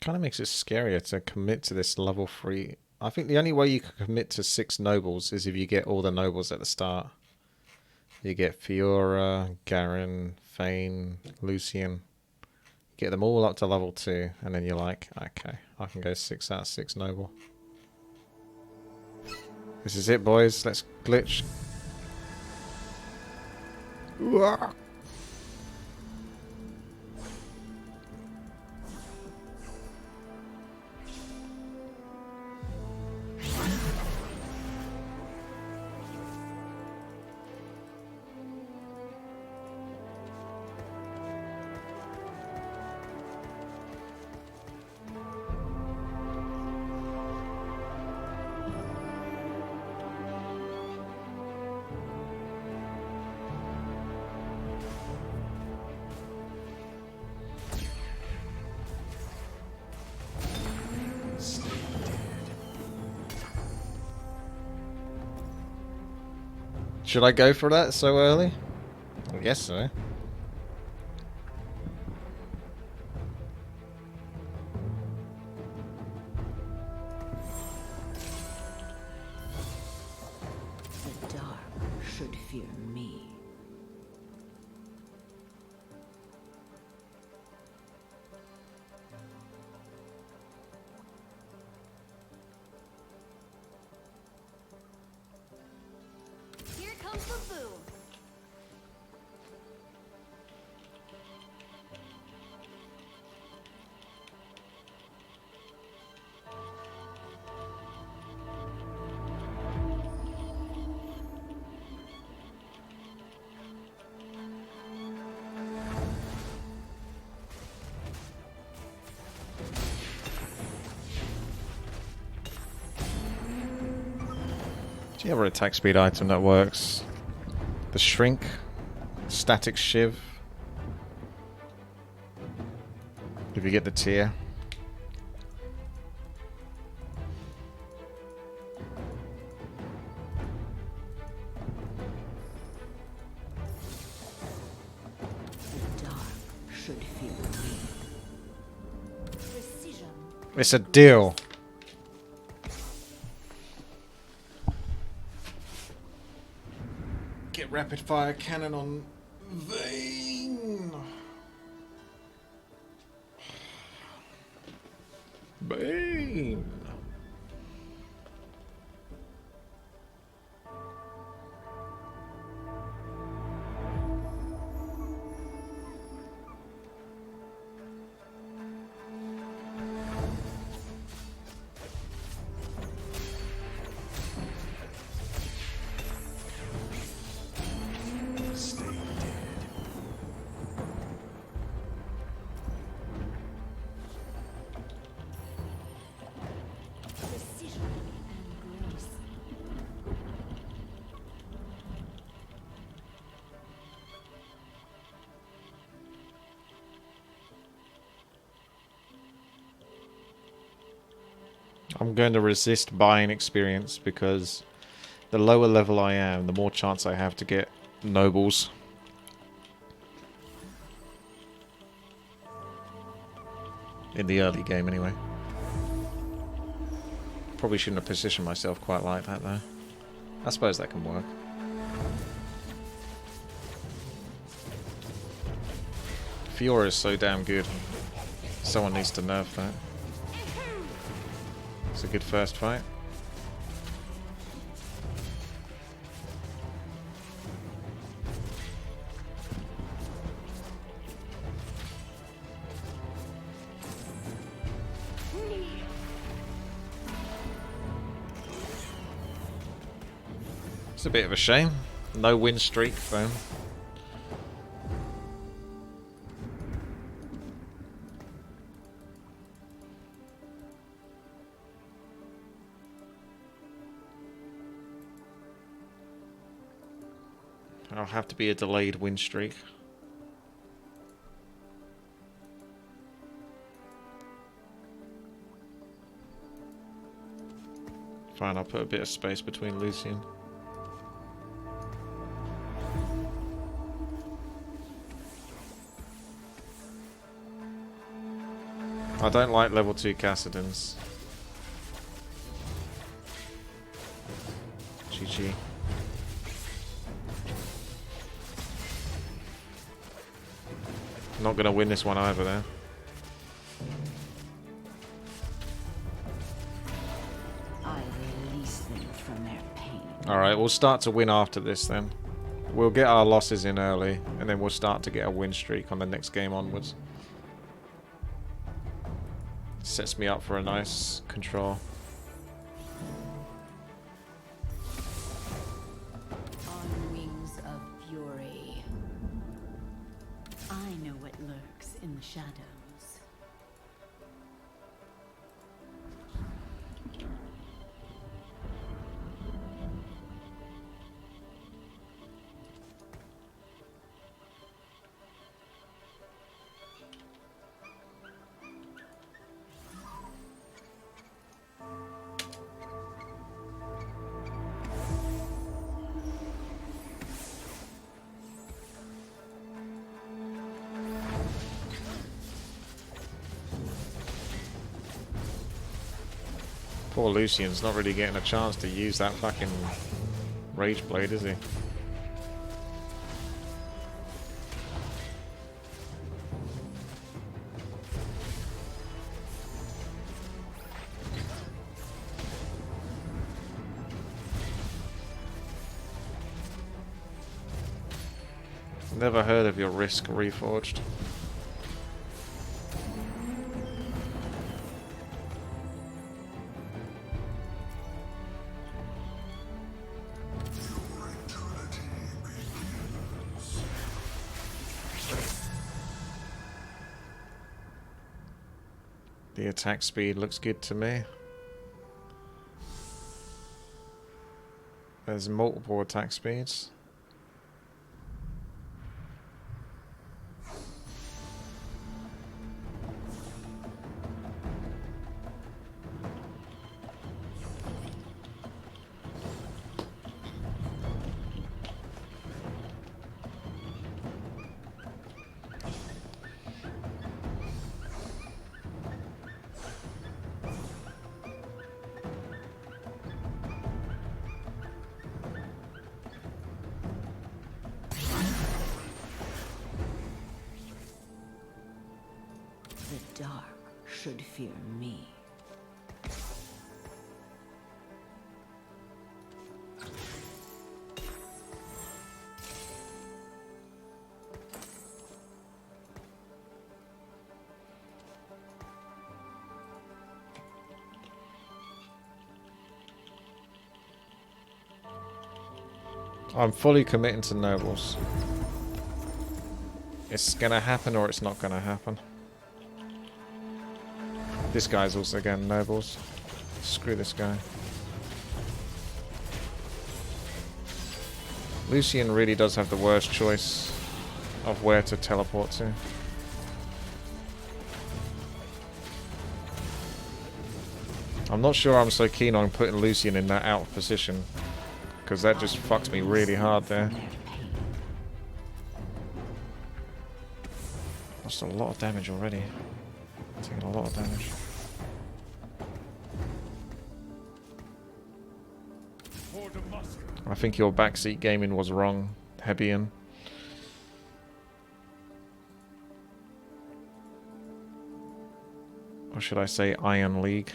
Kind of makes it scarier to commit to this level 3. I think the only way you can commit to 6 nobles is if you get all the nobles at the start. You get Fiora, Garen, Vayne, Lucian. Get them all up to level 2, and then you're like, okay, I can go 6 out of 6 noble. This is it, boys. Let's glitch. Uah. Should I go for that so early? I guess so. The dark should fear me. Here comes the boom. Do you have an attack speed item that works? The Shrink, Static Shiv. If you get the tier. The dark should fear me. Precision. It's a deal. Get rapid fire cannon on Vayne. Vayne. Precision and grace. I'm going to resist buying experience because the lower level I am, the more chance I have to get nobles. In the early game, anyway. Probably shouldn't have positioned myself quite like that, though. I suppose that can work. Fiora is so damn good. Someone needs to nerf that. It's a good first fight. It's a bit of a shame. No win streak, though. I'll have to be a delayed win streak. Fine, I'll put a bit of space between Lucian. I don't like level 2 Cassidans. GG. Not gonna win this one either there. I release them from their pain. Alright, we'll start to win after this then. We'll get our losses in early, and then we'll start to get a win streak on the next game onwards. Sets me up for a nice control. On wings of fury. I know what lurks in the shadows. Poor Lucian's not really getting a chance to use that fucking Rage Blade, is he? Never heard of your Risk Reforged. The attack speed looks good to me. There's multiple attack speeds. The dark should fear me. I'm fully committing to nobles. It's gonna happen or it's not gonna happen. This guy's also getting nobles. Screw this guy. Lucian really does have the worst choice of where to teleport to. I'm not sure I'm so keen on putting Lucian in that out position, because that just fucks me really hard there. Lost a lot of damage already. Taking a lot of damage. I think your backseat gaming was wrong, Hebian. Or should I say Iron League?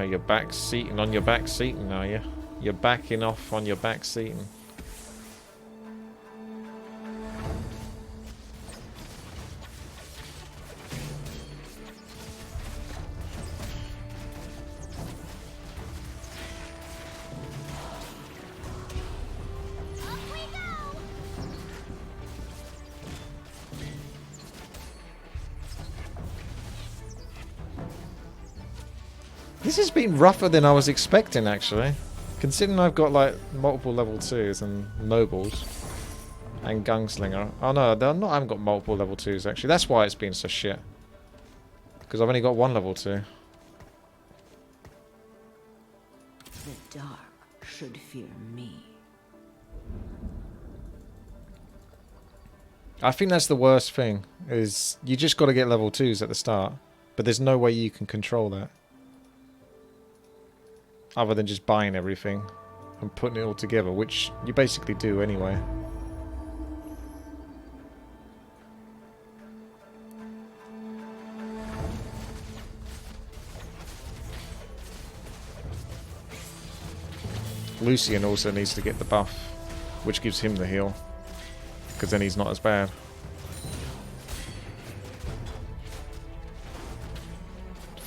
You're back seating on your back seating, are you? You're backing off on your back seating. This has been rougher than I was expecting, actually. Considering I've got, like, multiple level 2s and nobles. And gunslinger. Oh no, I haven't got multiple level 2s, actually. That's why it's been so shit. Because I've only got one level 2. The dark should fear me. I think that's the worst thing, is you just got to get level 2s at the start. But there's no way you can control that. Other than just buying everything and putting it all together, which you basically do anyway. Lucian also needs to get the buff, which gives him the heal. Because then he's not as bad.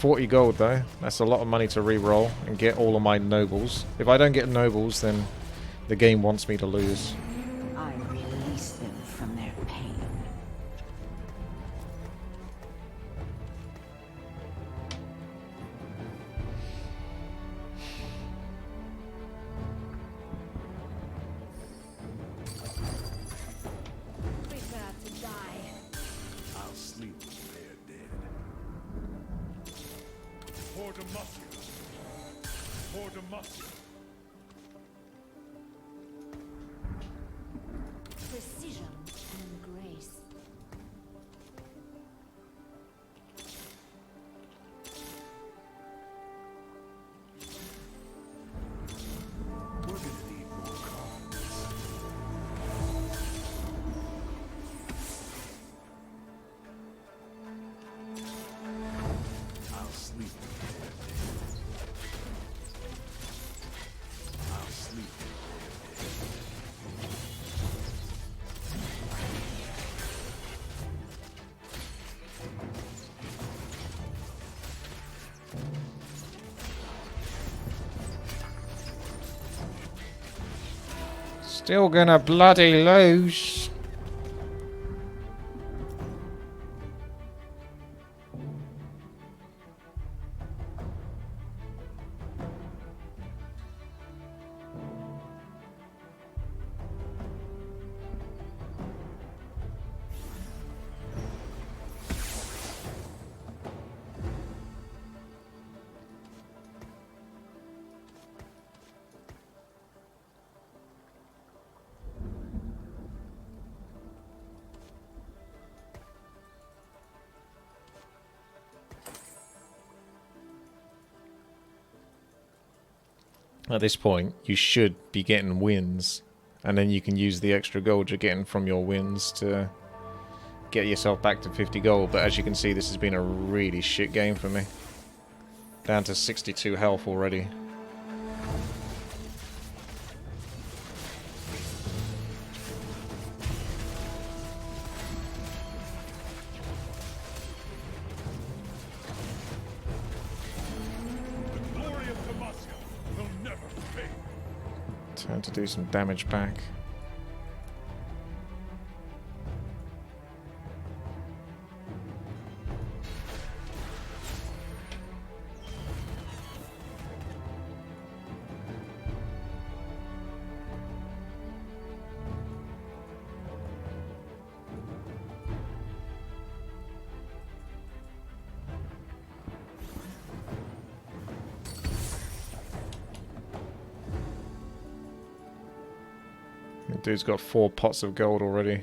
$40 gold though. That's a lot of money to re-roll and get all of my nobles. If I don't get nobles, then the game wants me to lose. I release them from their pain. Prepare to die. I'll sleep when they are dead. For Demacia. For Demacia. Precision and grace. We're gonna need more confidence. I'll sleep when they are dead. I'll sleep when they are dead. Still gonna bloody lose. At this point, you should be getting wins, and then you can use the extra gold you're getting from your wins to get yourself back to 50 gold. But as you can see, this has been a really shit game for me. Down to 62 health already. The glory of Demacia will never fade. Time to do some damage back. The dude's got 4 pots of gold already.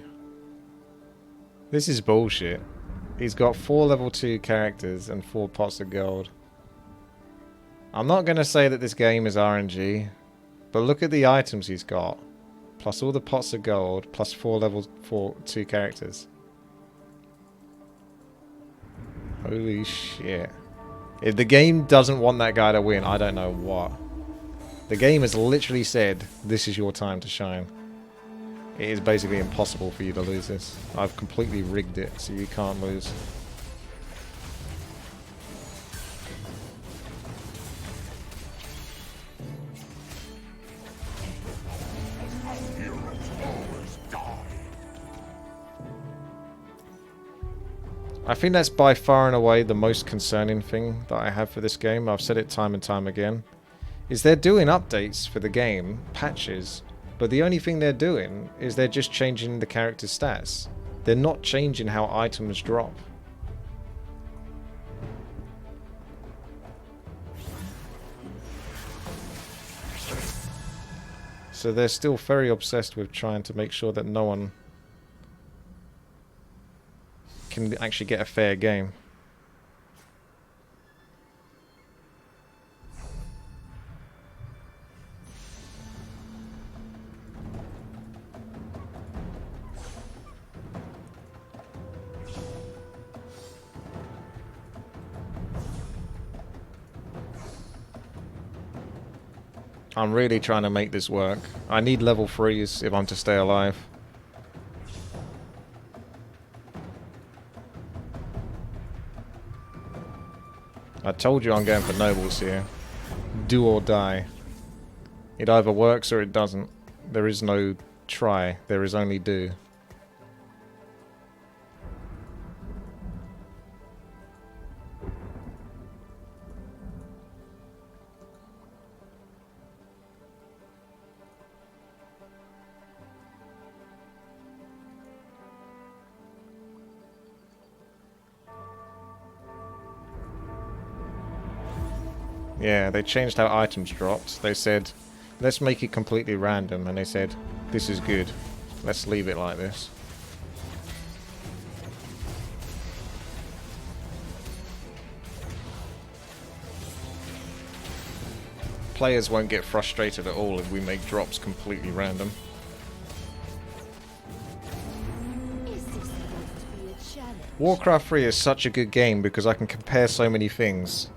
This is bullshit. He's got 4 level 2 characters and 4 pots of gold. I'm not going to say that this game is RNG, but look at the items he's got. Plus all the pots of gold, plus 4 level 2 characters. Holy shit. If the game doesn't want that guy to win, I don't know what. The game has literally said, this is your time to shine. It is basically impossible for you to lose this. I've completely rigged it so you can't lose. I think that's by far and away the most concerning thing that I have for this game. I've said it time and time again. Is they're doing updates for the game, patches, but the only thing they're doing is they're just changing the character's stats. They're not changing how items drop. So they're still very obsessed with trying to make sure that no one can actually get a fair game. I'm really trying to make this work. I need level 3s if I'm to stay alive. I told you I'm going for nobles here. Do or die. It either works or it doesn't. There is no try. There is only do. Yeah, they changed how items dropped. They said, let's make it completely random. And they said, this is good. Let's leave it like this. Players won't get frustrated at all if we make drops completely random. Is this supposed to be a challenge? Warcraft 3 is such a good game because I can compare so many things.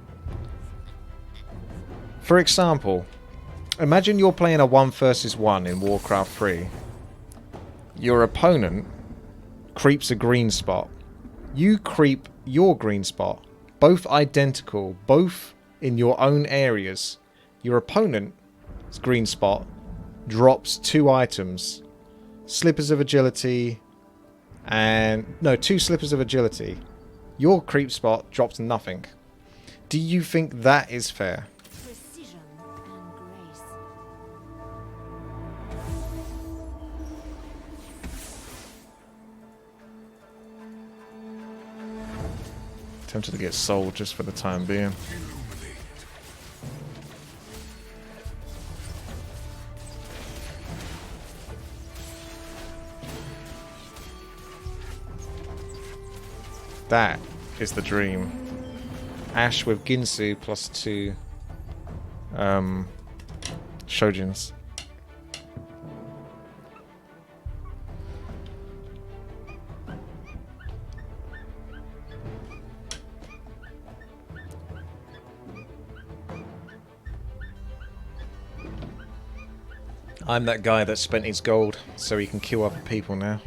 For example, imagine you're playing a 1 versus 1 in Warcraft 3. Your opponent creeps a green spot. You creep your green spot. Both identical, both in your own areas. Your opponent's green spot drops 2 items. Slippers of agility and... no, 2 slippers of agility. Your creep spot drops nothing. Do you think that is fair? Precision and grace. Tempted to get sold just for the time being. That is the dream. Ash with Ginsu plus 2 Shojins. I'm that guy that spent his gold so he can kill other people now.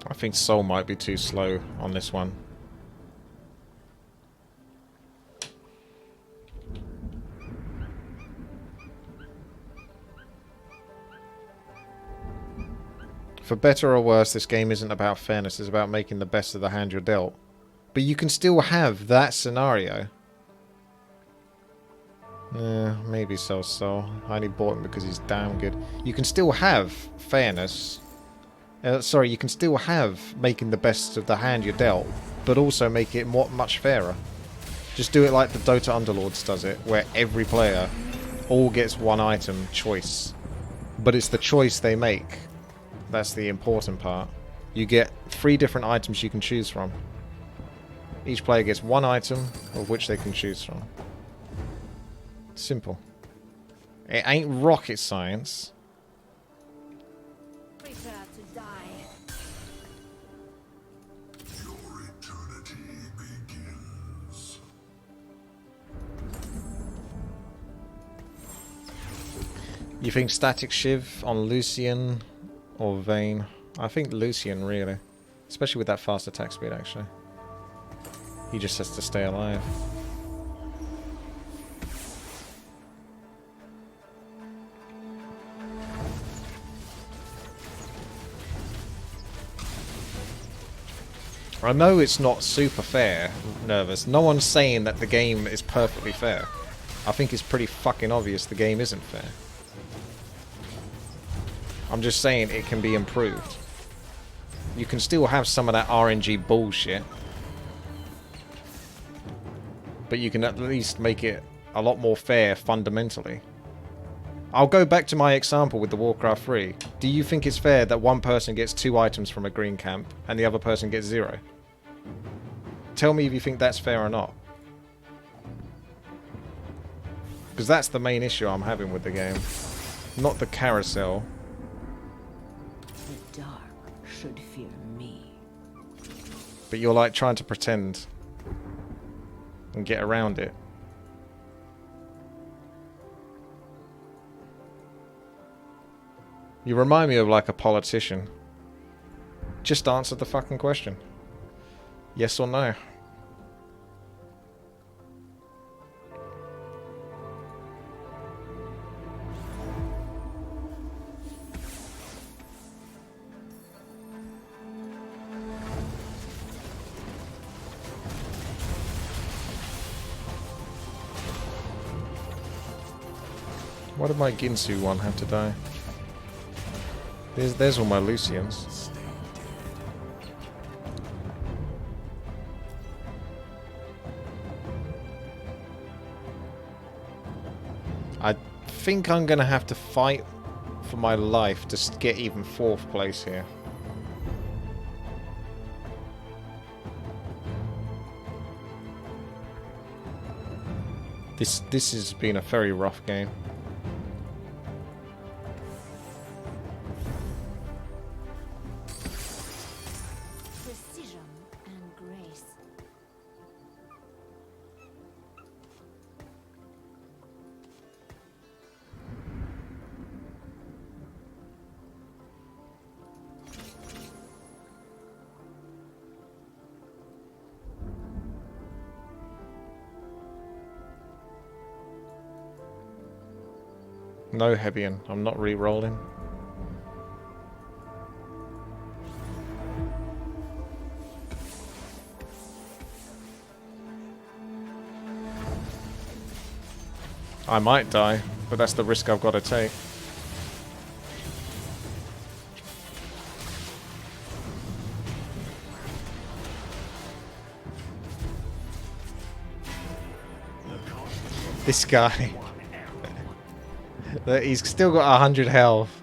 I think Soul might be too slow on this one. For better or worse, this game isn't about fairness, it's about making the best of the hand you're dealt. But you can still have that scenario. Maybe so. I only bought him because he's damn good. You can still have fairness. Sorry, you can still have making the best of the hand you're dealt, but also make it much fairer. Just do it like the Dota Underlords does it, where every player all gets 1 item choice. But it's the choice they make. That's the important part. You get 3 different items you can choose from. Each player gets 1 item of which they can choose from. Simple. It ain't rocket science. Prepare to die. Your eternity begins. You think Static Shiv on Lucian or Vayne? I think Lucian, really. Especially with that fast attack speed, actually. He just has to stay alive. I know it's not super fair, Nervous. No one's saying that the game is perfectly fair. I think it's pretty fucking obvious the game isn't fair. I'm just saying it can be improved. You can still have some of that RNG bullshit. but you can at least make it a lot more fair fundamentally. I'll go back to my example with the Warcraft 3. Do you think it's fair that one person gets 2 items from a green camp and the other person gets 0? Tell me if you think that's fair or not. Because that's the main issue I'm having with the game. Not the carousel. The dark should fear me. But you're like trying to pretend and get around it. You remind me of like a politician. Just answer the fucking question. Yes or no? Why did my Ginsu one have to die? There's all my Lucians. I think I'm gonna have to fight for my life to get even 4th place here. This has been a very rough game. Precision and grace. No Hebian, I'm not re-rolling. I might die, but that's the risk I've got to take. This guy. He's still got 100 health.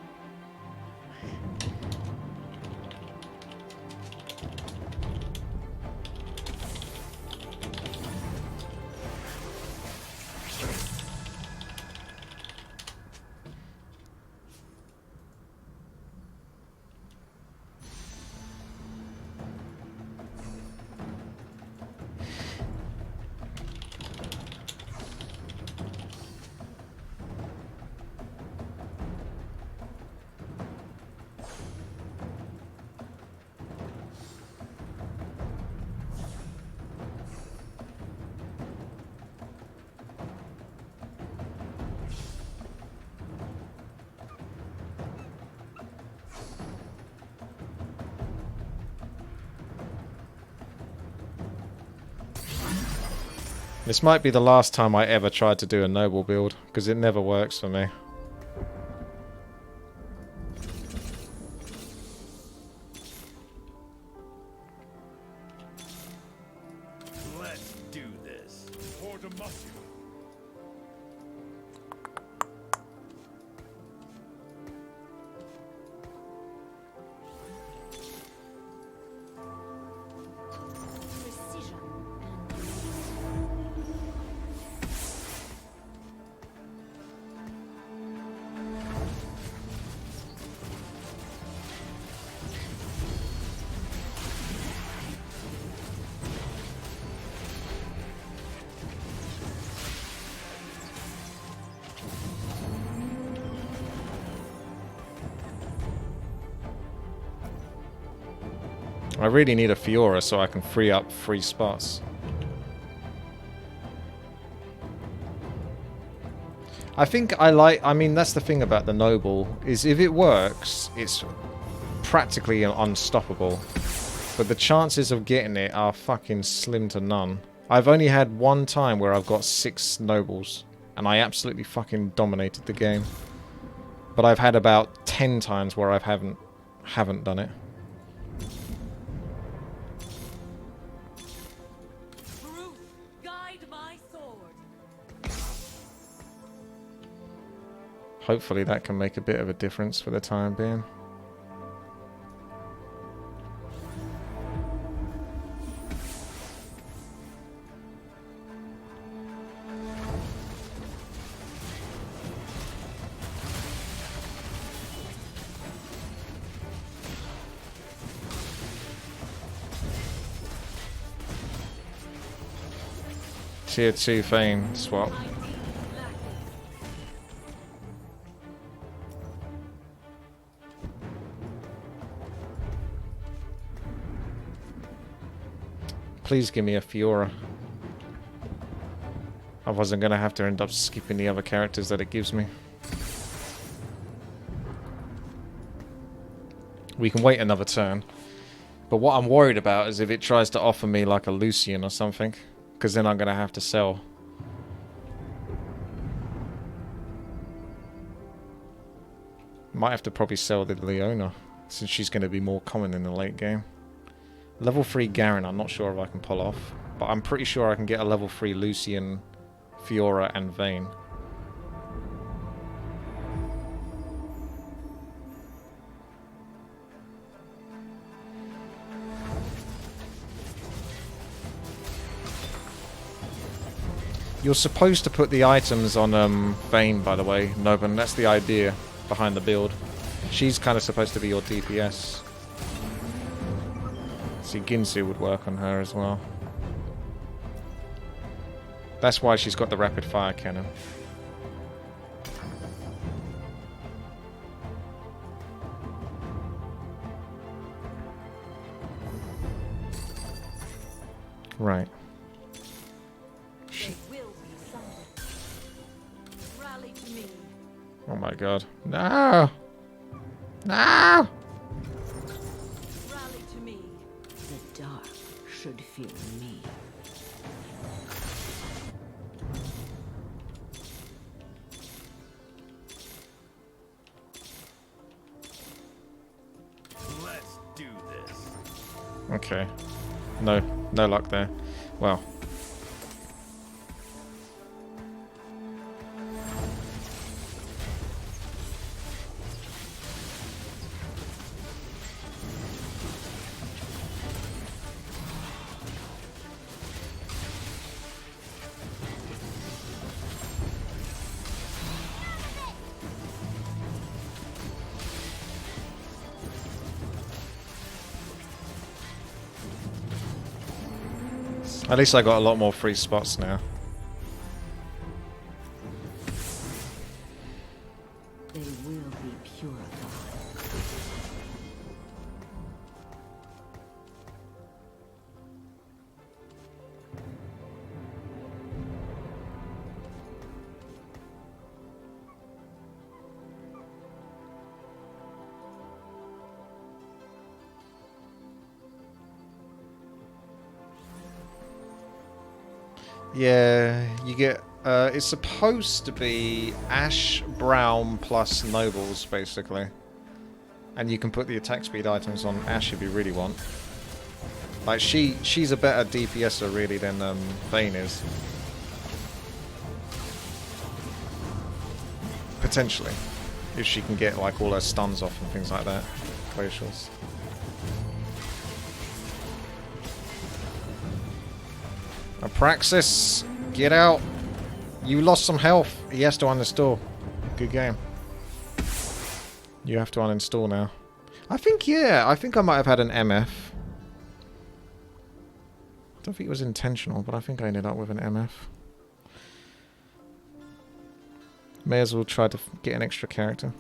This might be the last time I ever tried to do a noble build, because it never works for me. Let's do this. For Demacia. Precision and I really need a Fiora so I can free up 3 spots. I mean, that's the thing about the Noble, is if it works, it's practically unstoppable. But the chances of getting it are fucking slim to none. I've only had one time where I've got 6 Nobles, and I absolutely fucking dominated the game. But I've had about 10 times where I haven't done it. Truth, guide my sword. Hopefully that can make a bit of a difference for the time being. Tier 2 Vayne swap. Please give me a Fiora. Otherwise I'm going to have to end up skipping the other characters that it gives me. We can wait another turn. But what I'm worried about is if it tries to offer me like a Lucian or something. Because then I'm going to have to sell. Might have to probably sell the Leona. Since she's going to be more common in the late game. Level 3 Garen, I'm not sure if I can pull off. But I'm pretty sure I can get a level 3 Lucian, Fiora and Vayne. You're supposed to put the items on Vayne, by the way, Noban. That's the idea behind the build. She's kind of supposed to be your DPS. See, Ginsu would work on her as well. That's why she's got the rapid fire cannon. Right. Oh my god. No! No! Rally to me. The dark should fear me. Let's do this. Okay. No luck there. Well. At least I got a lot more free spots now. They will be purified. Yeah, you get... it's supposed to be Ash, Brown plus Nobles, basically. And you can put the attack speed items on Ash if you really want. Like, she's a better DPSer, really, than Vayne is. Potentially. If she can get, like, all her stuns off and things like that. Glacials. Apraxis, get out. You lost some health. He has to uninstall. Good game. You have to uninstall now. I think, yeah, I think I might have had an MF. I don't think it was intentional, but I think I ended up with an MF. May as well try to get an extra character.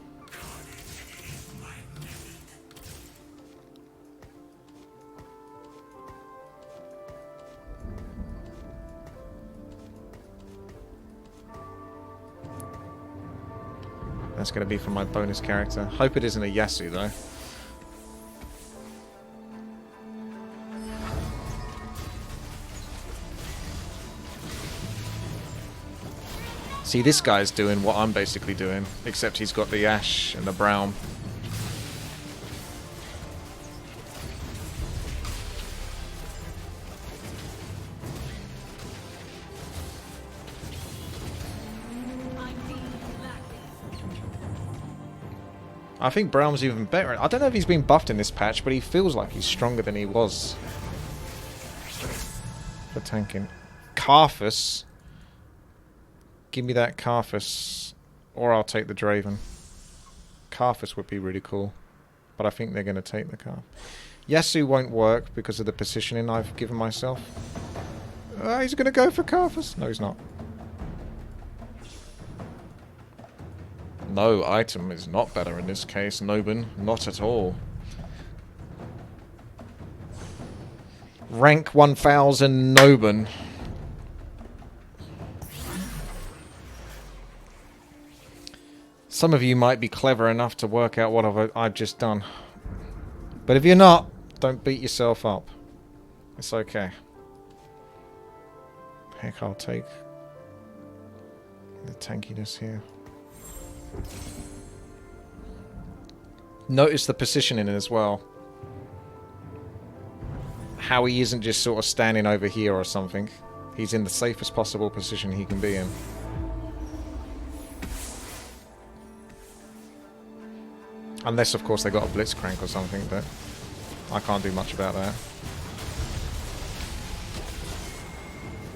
That's going to be for my bonus character. Hope it isn't a Yasu, though. See, this guy's doing what I'm basically doing, except he's got the Ash and the Brown. I think Braum's even better. I don't know if he's been buffed in this patch, but he feels like he's stronger than he was for tanking. Carthus. Give me that Carthus. Or I'll take the Draven. Carthus would be really cool. But I think they're going to take the Carthus. Yasuo won't work because of the positioning I've given myself. He's going to go for Carthus. No, he's not. No item is not better in this case, Nobin. Not at all. Rank 1000 Nobin. Some of you might be clever enough to work out what I've just done. But if you're not, don't beat yourself up. It's okay. Heck, I'll take the tankiness here. Notice the positioning as well. How he isn't just sort of standing over here or something. He's in the safest possible position he can be in. Unless, of course, they got a blitzcrank or something, but I can't do much about that.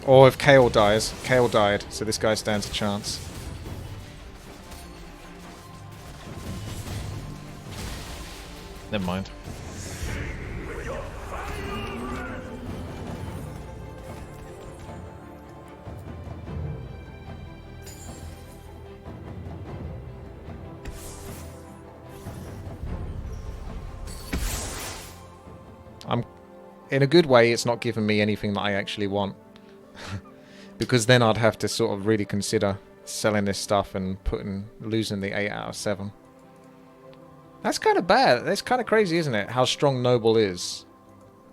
Or if Kayle dies. Kayle died, so this guy stands a chance. Never mind. In a good way, it's not giving me anything that I actually want. Because then I'd have to sort of really consider selling this stuff and losing the 8 out of 7. That's kind of bad. That's kind of crazy, isn't it? How strong Noble is.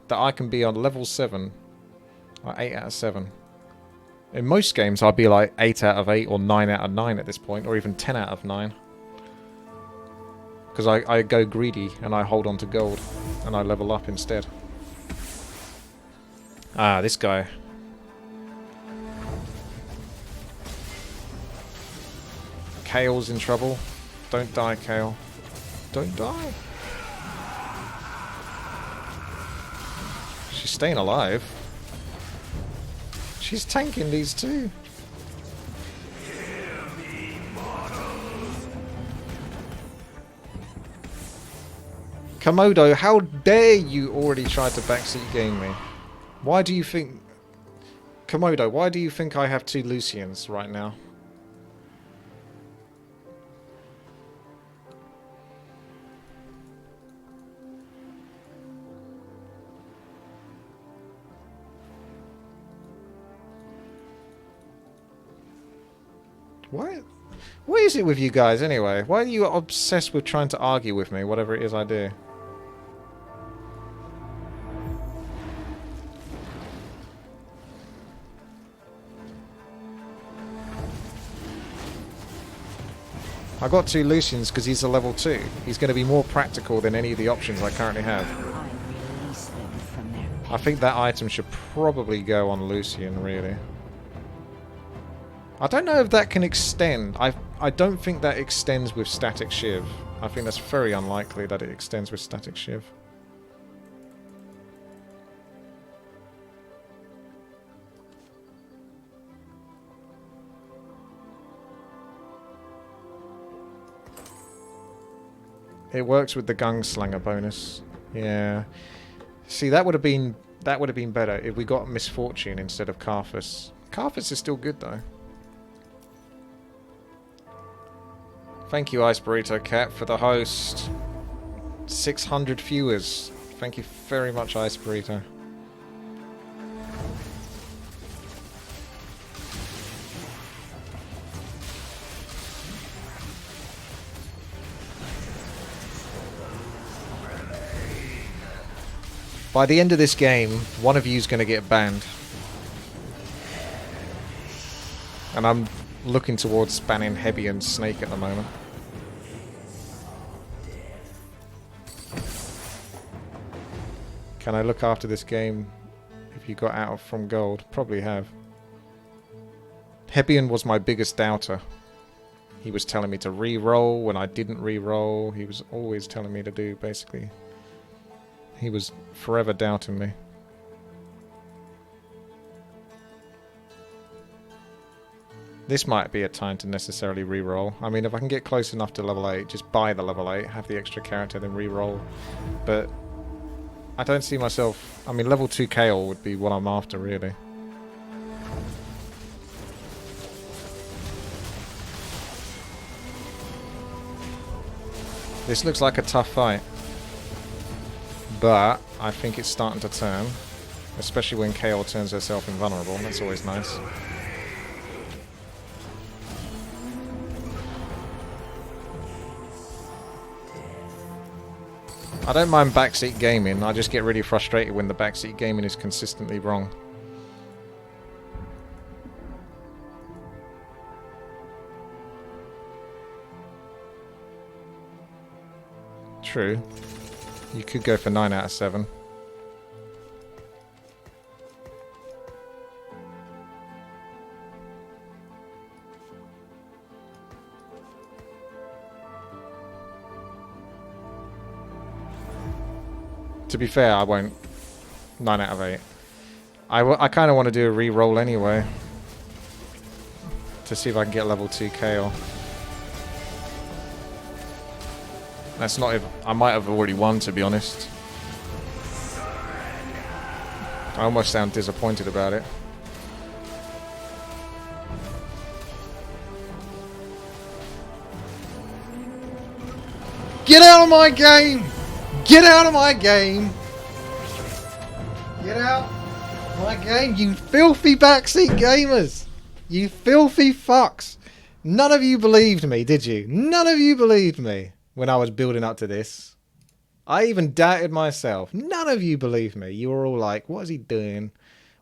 That I can be on level 7. Or 8 out of 7. In most games, I'd be like 8 out of 8 or 9 out of 9 at this point. Or even 10 out of 9. Because I go greedy and I hold on to gold. And I level up instead. Ah, this guy. Kayle's in trouble. Don't die, Kayle. Don't die. She's staying alive. She's tanking these two. Komodo, how dare you already try to backseat game me? Why do you think... Komodo, why do you think I have 2 Lucians right now? What is it with you guys anyway? Why are you obsessed with trying to argue with me, whatever it is I do? I got 2 Lucians because he's a level 2. He's going to be more practical than any of the options I currently have. I think that item should probably go on Lucian, really. I don't know if that can extend. I don't think that extends with Static Shiv. I think that's very unlikely that it extends with Static Shiv. It works with the Gunslinger bonus. Yeah. See, that would have been better if we got Misfortune instead of Carthus. Carthus is still good though. Thank you, Ice Burrito Cat, for the host. 600 viewers. Thank you very much, Ice Burrito. By the end of this game, one of you is going to get banned. And I'm looking towards banning Heavy and Snake at the moment. Can I look after this game if you got out from gold? Probably have. Hebian was my biggest doubter. He was telling me to re-roll when I didn't re-roll. He was always telling me to do, basically. He was forever doubting me. This might be a time to necessarily re-roll. I mean, if I can get close enough to level 8, just buy the level 8, have the extra character, then re-roll. But I don't see myself... I mean, level 2 Kayle would be what I'm after, really. This looks like a tough fight. But I think it's starting to turn. Especially when Kayle turns herself invulnerable. That's always nice. I don't mind backseat gaming, I just get really frustrated when the backseat gaming is consistently wrong. True. You could go for 9 out of 7. To be fair, I won't. 9 out of 8. I kind of want to do a re-roll anyway. To see if I can get level 2 Kayle. That's not if... I might have already won, to be honest. I almost sound disappointed about it. Get out of my game! Get out of my game! Get out of my game, you filthy backseat gamers! You filthy fucks! None of you believed me, did you? None of you believed me when I was building up to this. I even doubted myself. None of you believed me. You were all like, what is he doing?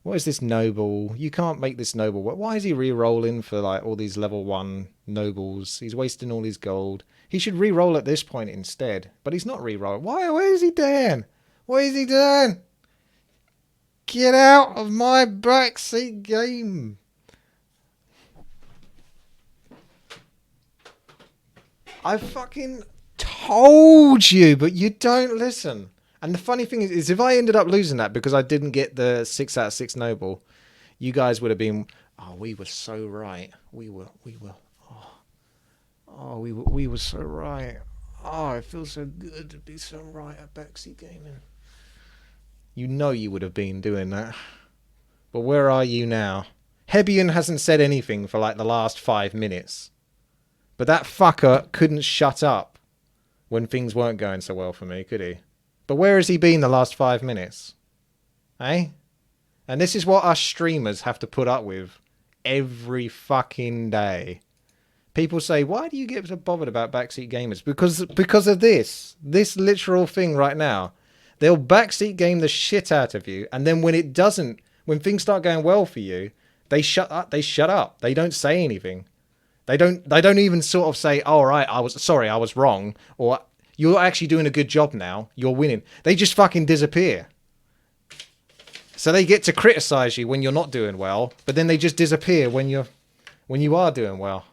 What is this noble? You can't make this noble. Why is he re-rolling for like all these level 1 nobles? He's wasting all his gold. He should re-roll at this point instead. But he's not re-rolling. Why? What is he doing? What is he doing? Get out of my backseat game. I fucking told you, but you don't listen. And the funny thing is if I ended up losing that because I didn't get the 6 out of 6 noble, you guys would have been, oh, we were so right. We were so right. Oh, it feels so good to be so right at backseat gaming. You know you would have been doing that. But where are you now? Hebian hasn't said anything for like the last 5 minutes. But that fucker couldn't shut up when things weren't going so well for me, could he? But where has he been the last 5 minutes? Eh? And this is what us streamers have to put up with every fucking day. People say, why do you get so bothered about backseat gamers? Because of this literal thing right now. They'll backseat game the shit out of you, and then when it doesn't, when things start going well for you, they shut up. They don't say anything. They don't even sort of say, "Oh, right, I was wrong," or "You're actually doing a good job now. You're winning." They just fucking disappear. So they get to criticize you when you're not doing well, but then they just disappear when you are doing well.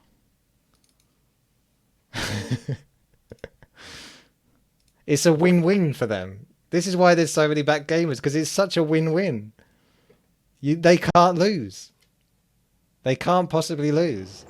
It's a win-win for them. This is why there's so many back gamers, because it's such a win-win. They can't lose. They can't possibly lose.